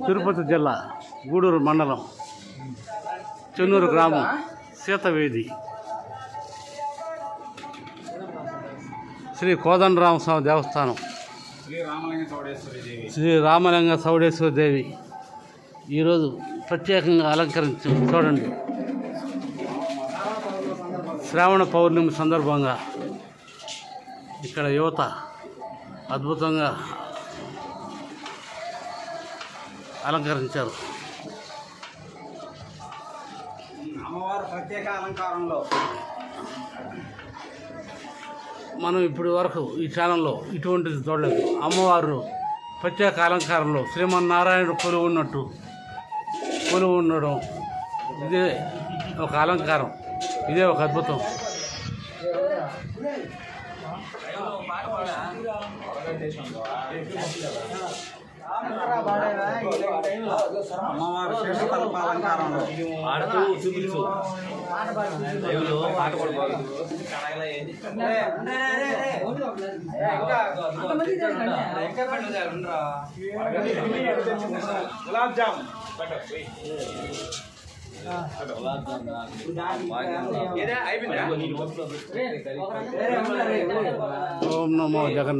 తిరుపతి జిల్లా గూడూరు మండలం చెన్నూరు గ్రామం సీతవేది శ్రీ కోదండరామస్వామి దేవస్థానం శ్రీ రామలింగ చౌడేశ్వరి దేవి ఈరోజు ప్రత్యేకంగా అలంకరించాం. చూడండి, శ్రావణ పౌర్ణమి సందర్భంగా ఇక్కడ యువత అద్భుతంగా అలంకరించారు. అమ్మవారు ప్రత్యేక అలంకారంలో మనం ఇప్పటి వరకు ఈ ఛానల్లో ఇటువంటిది చూడలేదు. అమ్మవారు ప్రత్యేక అలంకారంలో శ్రీమన్నారాయణుడు కొలువు ఉండడం ఇదే ఒక అలంకారం, ఇదే ఒక అద్భుతం. అమ్మవారు శేషతల్ప అలంకారంలో చూపించు పాట గులాబ్ జామ్ ఓం నమో జగన్మాత.